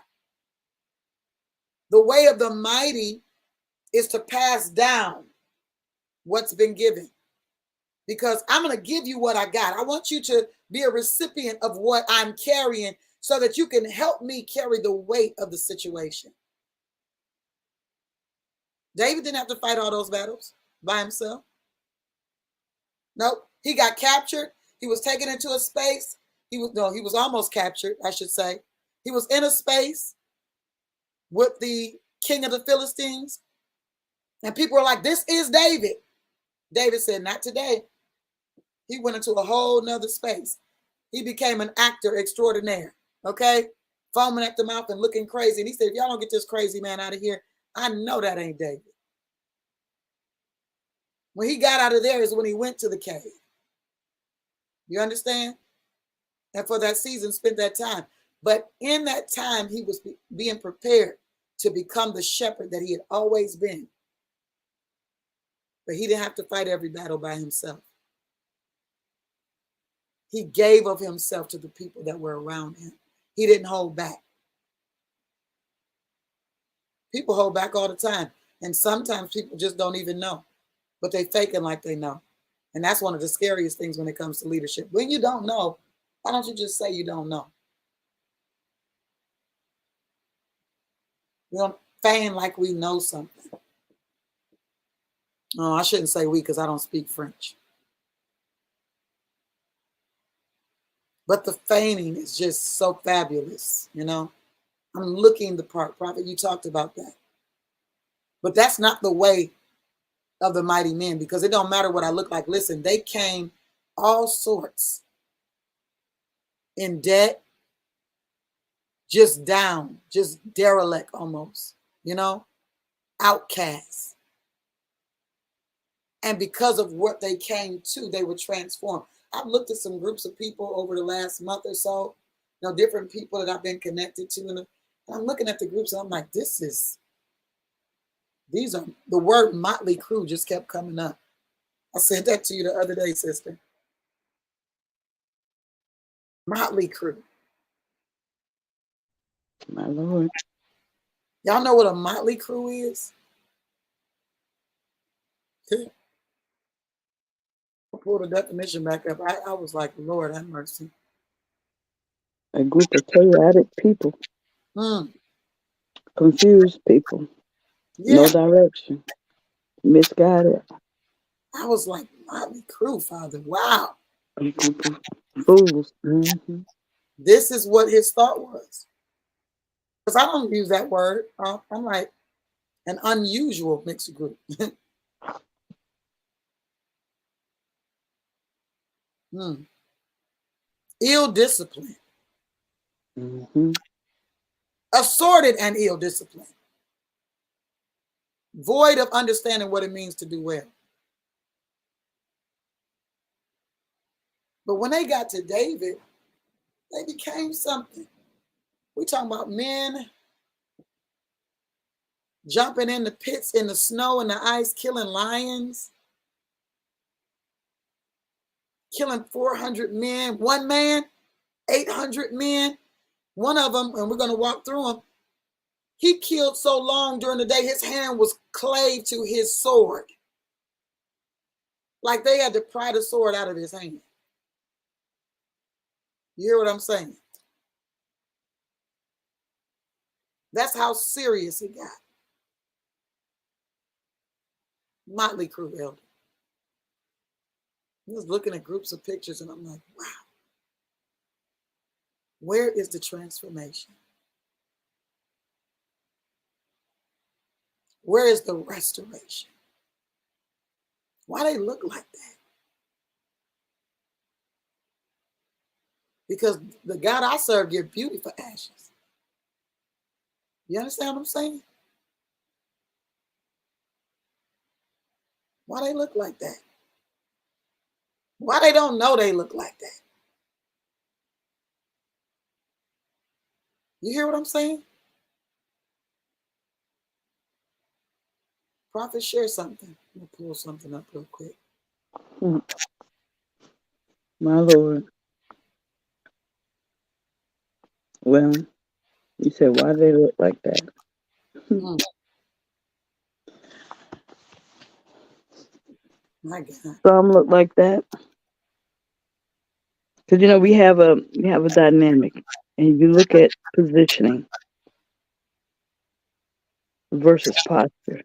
The way of the mighty is to pass down what's been given. Because I'm going to give you what I got. I want you to be a recipient of what I'm carrying so that you can help me carry the weight of the situation. David didn't have to fight all those battles by himself. Nope. He got captured. He was taken into a space. He was almost captured, I should say. He was in a space with the king of the Philistines. And people were like, this is David. David said, not today. He went into a whole nother space. He became an actor extraordinaire, okay? Foaming at the mouth and looking crazy. And he said, if y'all don't get this crazy man out of here, I know that ain't David. When he got out of there is when he went to the cave. You understand? And for that season, spent that time. But in that time, he was being prepared to become the shepherd that he had always been. But he didn't have to fight every battle by himself. He gave of himself to the people that were around him. He didn't hold back. People hold back all the time. And sometimes people just don't even know. But they faking like they know. And that's one of the scariest things when it comes to leadership. When you don't know, why don't you just say you don't know? We don't feign like we know something. Oh, I shouldn't say we because I don't speak French. But the feigning is just so fabulous, you know. I'm looking the part. Prophet, you talked about that. But that's not the way of the mighty men, because it don't matter what I look like. Listen, they came all sorts in debt, just down, just derelict almost, you know, outcasts. And because of what they came to, they were transformed. I've looked at some groups of people over the last month or so, you know, different people that I've been connected to. And I'm looking at the groups and I'm like, these are, the word motley crew just kept coming up. I sent that to you the other day, sister. Motley crew. My Lord. Y'all know what a motley crew is? I pulled the definition back up. I was like, Lord, have mercy. A group of chaotic people, confused people, Yeah. no direction, misguided. I was like, motley crew, Father. Wow. A group of fools. Mm-hmm. This is what his thought was. Because I don't use that word. I'm like, an unusual mixed group. Ill discipline. Mm-hmm. Assorted and ill discipline. Void of understanding what it means to do well. But when they got to David, They became something. We talking about men jumping in the pits in the snow and the ice, killing lions, killing 400 men. One man, 800 men. One of them, and we're going to walk through them, he killed so long during the day, his hand was clave to his sword. Like they had to pry the sword out of his hand. You hear what I'm saying? That's how serious it got. Motley Crue, elder. I was looking at groups of pictures and I'm like, wow, where is the transformation? Where is the restoration? Why they look like that? Because the God I serve gives beauty for ashes. You understand what I'm saying? Why they look like that? Why they don't know they look like that? You hear what I'm saying? Prophet, share something. I'm going to pull something up real quick. Mm, my Lord. Well, you said, why do they look like that? Mm, my God. Some look like that. Because, we have a dynamic. And you look at positioning versus posture.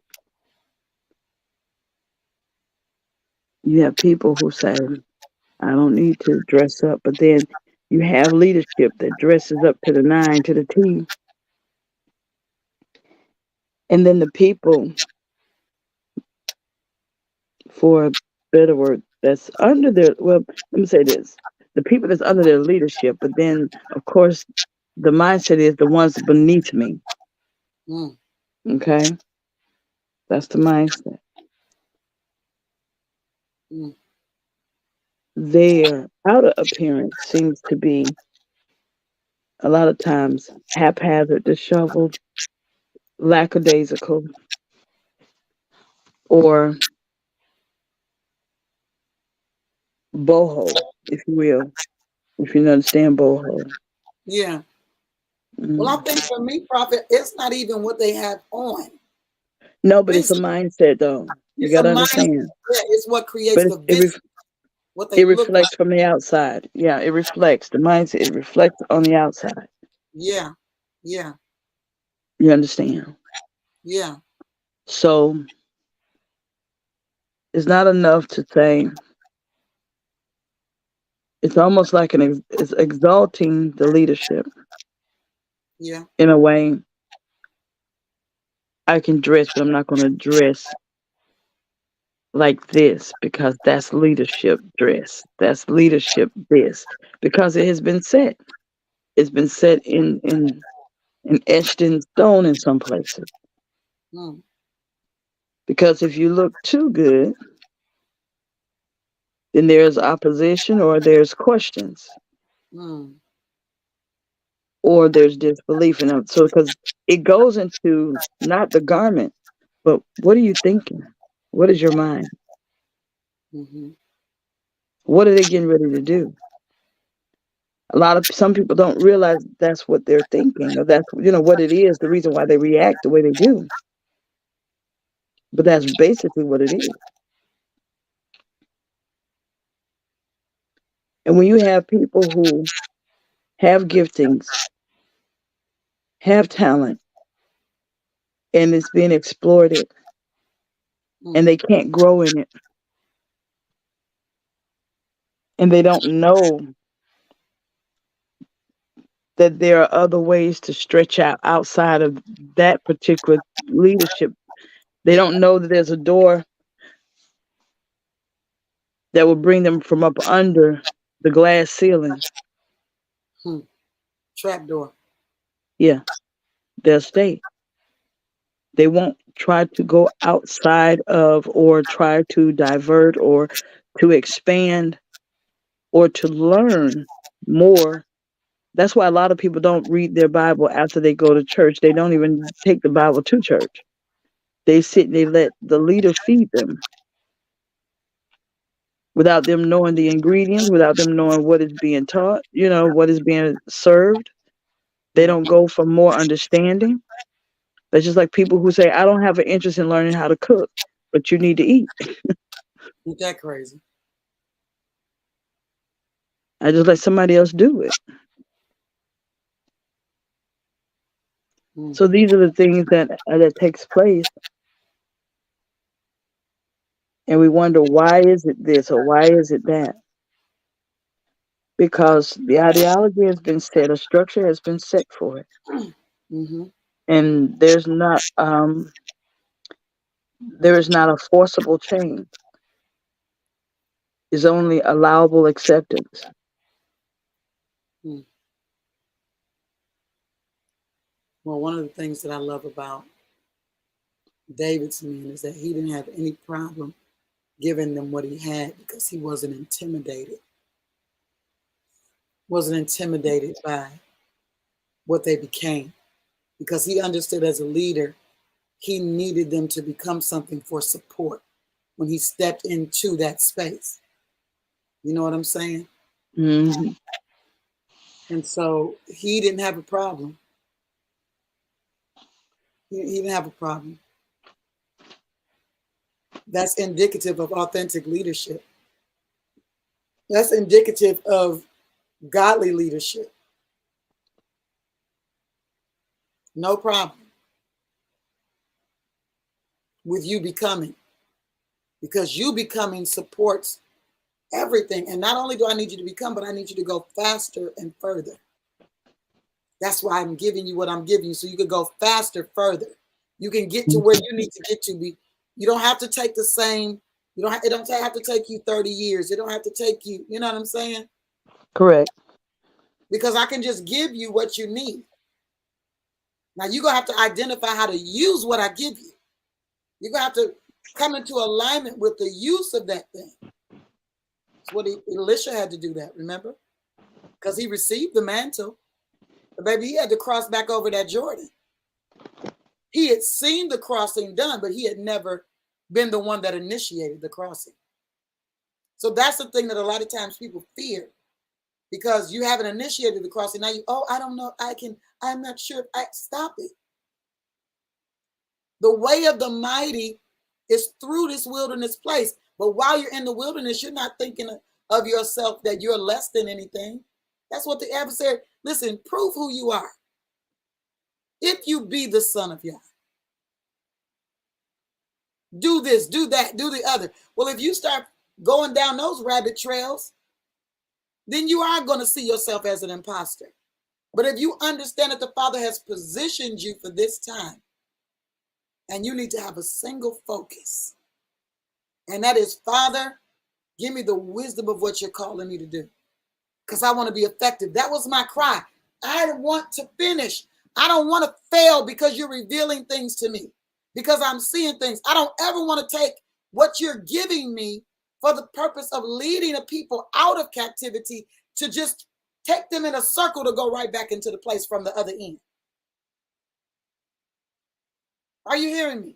You have people who say, I don't need to dress up. But then you have leadership that dresses up to the nine, to the T. And then the people, for a better word, that's under their, well, let me say this. The people that's under their leadership, but then, of course, the mindset is the ones beneath me. Mm, Okay? That's the mindset. mm, Their outer appearance seems to be a lot of times haphazard, disheveled, lackadaisical, or boho, if you will, if you understand boho. yeah. Well, I Mm. think for me, Prophet, it's not even what they have on. No, but it's a Vision. mindset, though. You It's got a to mindset. understand. Yeah, it's what creates But the it vision, what they it look like. reflects from the outside. Yeah, it reflects the mindset. It reflects on the outside. Yeah, yeah, You understand? yeah. So it's not enough to say. It's almost like it's exalting the leadership Yeah. in a way. I can dress, but I'm not going to dress like this because that's leadership dress. That's leadership this because it has been set. It's been set in etched in stone in some places. Mm, Because if you look too good, then there's opposition or there's questions mm, or there's disbelief in it. So because it goes into not the garment, but what are you thinking? What is your mind? mm-hmm, What are they getting ready to do? Some people don't realize that's what they're thinking, or that's what it is, the reason why they react the way they do. But that's basically what it is. And when you have people who have giftings, have talent, and it's being exploited, and mm, they can't grow in it, and they don't know that there are other ways to stretch out outside of that particular leadership. They don't know that there's a door that will bring them from up under the glass ceiling. mm. Trapdoor. Yeah, they'll stay. They won't try to go outside of or try to divert or to expand or to learn more That's why a lot of people don't read their Bible after they go to church. They don't even take the Bible to church. They sit and they let the leader feed them without them knowing the ingredients, without them knowing what is being taught, what is being served. They don't go for more understanding. That's just like people who say, I don't have an interest in learning how to cook, but you need to eat. Ain't that crazy? I just let somebody else do it. Mm. So these are the things that takes place, and we wonder, why is it this or why is it that? Because the ideology has been set, a structure has been set for it, Mm-hmm. and there is not a forcible change. It's only allowable acceptance. Mm. Well, one of the things that I love about David's men is that he didn't have any problem giving them what he had because he wasn't intimidated by what they became, because he understood as a leader he needed them to become something for support when he stepped into that space. You know what I'm saying? Mm-hmm. And so he didn't have a problem. He didn't have a problem. That's indicative of authentic leadership. That's indicative of godly leadership. No problem with you becoming, because you becoming supports everything. And not only do I need you to become, but I need you to go faster and further. That's why I'm giving you what I'm giving you, so you can go faster, further. You can get to where you need to get to. You don't have to take the same. It don't have to take you 30 years. It don't have to take you. You know what I'm saying? Correct. Because I can just give you what you need. Now you're gonna have to identify how to use what I give you. You're gonna have to come into alignment with the use of that thing. That's what Elisha had to do. That, remember, because he received the mantle. But baby, he had to cross back over that Jordan. He had seen the crossing done, but he had never been the one that initiated the crossing. So that's the thing that a lot of times people fear, because you haven't initiated the crossing. Now I don't know, I'm not sure. Stop it. The way of the mighty is through this wilderness place. But while you're in the wilderness, you're not thinking of yourself that you're less than anything. That's what the adversary, listen, prove who you are. If you be the son of Yah, do this, do that, do the other. Well, if you start going down those rabbit trails, then you are going to see yourself as an imposter. But if you understand that the Father has positioned you for this time, and you need to have a single focus, and that is, Father, give me the wisdom of what you're calling me to do, because I want to be effective. That was my cry. I want to finish. I don't want to fail because you're revealing things to me, because I'm seeing things. I don't ever want to take what you're giving me for the purpose of leading a people out of captivity to just take them in a circle to go right back into the place from the other end. Are you hearing me?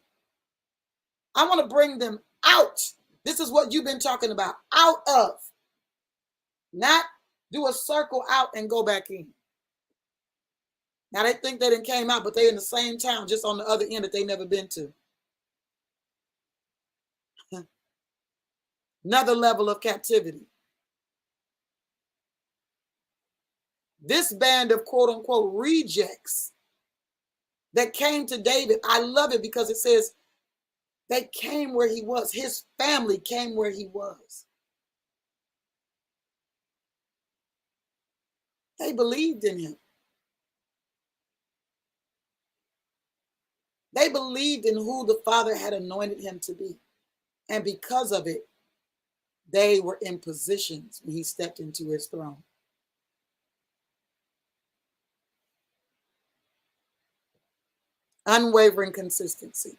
I want to bring them out. This is what you've been talking about. Out of. Not do a circle out and go back in. Now they think they didn't came out, but they're in the same town, just on the other end that they never been to. Another level of captivity. This band of quote unquote rejects that came to David, I love it because it says they came where he was. His family came where he was. They believed in him. They believed in who the Father had anointed him to be. And because of it, they were in positions when he stepped into his throne. Unwavering consistency,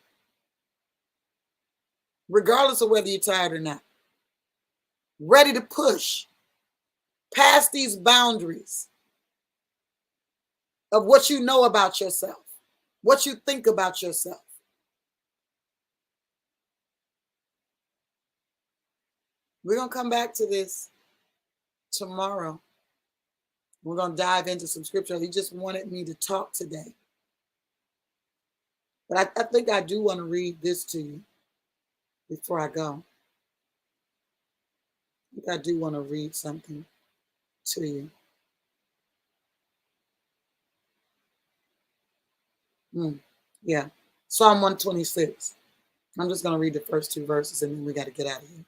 regardless of whether you're tired or not. Ready to push past these boundaries of what you know about yourself, what you think about yourself. We're going to come back to this tomorrow. We're going to dive into some scripture. He just wanted me to talk today. But I think I do want to read this to you before I go. I think I do want to read something to you. Yeah. Psalm 126. I'm just going to read the first 2 verses and then we got to get out of here.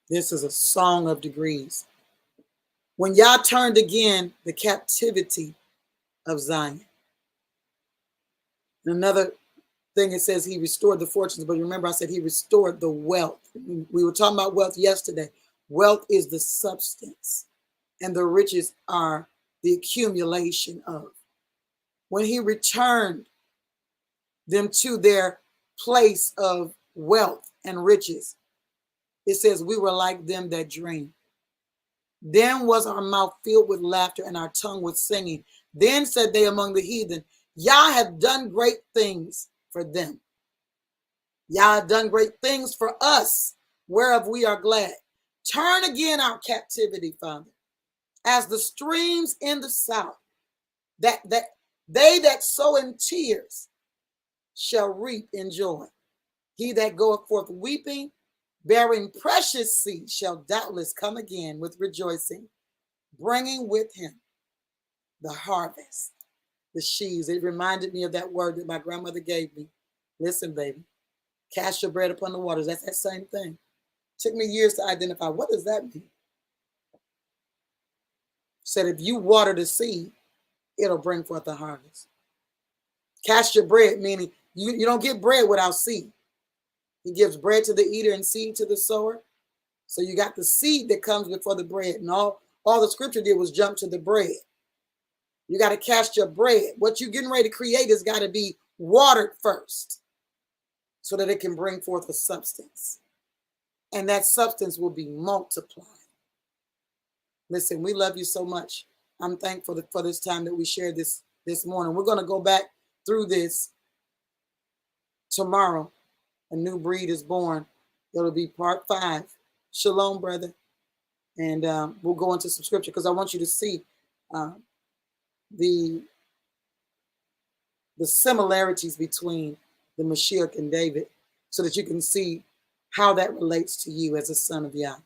This is a song of degrees. When Yah turned again the captivity of Zion. And another thing, it says he restored the fortunes, but remember I said he restored the wealth. We were talking about wealth yesterday. Wealth is the substance and the riches are the accumulation of. When he returned them to their place of wealth and riches, it says we were like them that dream. Then was our mouth filled with laughter and our tongue with singing. Then said they among the heathen, Yah hath done great things for them. Yah hath done great things for us, whereof we are glad. Turn again our captivity, Father, as the streams in the south, that they that sow in tears shall reap in joy. He that goeth forth weeping, bearing precious seed, shall doubtless come again with rejoicing, bringing with him the harvest, the sheaves. It reminded me of that word that my grandmother gave me. Listen, baby, cast your bread upon the waters. That's that same thing. Took me years to identify, what does that mean? Said if you water the seed, it'll bring forth a harvest. Cast your bread, meaning you don't get bread without seed. He gives bread to the eater and seed to the sower. So you got the seed that comes before the bread. And all the scripture did was jump to the bread. You got to cast your bread. What you're getting ready to create has got to be watered first so that it can bring forth a substance. And that substance will be multiplied. Listen, we love you so much. I'm thankful for this time that we shared this morning. We're going to go back through this tomorrow. A new breed is born. It'll be part 5. Shalom, brother. And we'll go into some scripture because I want you to see the similarities between the Mashiach and David so that you can see how that relates to you as a son of Yah.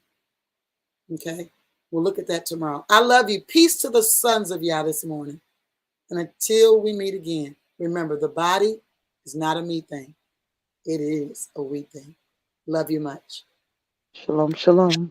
Okay? We'll look at that tomorrow. I love you. Peace to the sons of Yah this morning. And until we meet again, remember, the body is not a me thing. It is a we thing. Love you much. Shalom, shalom.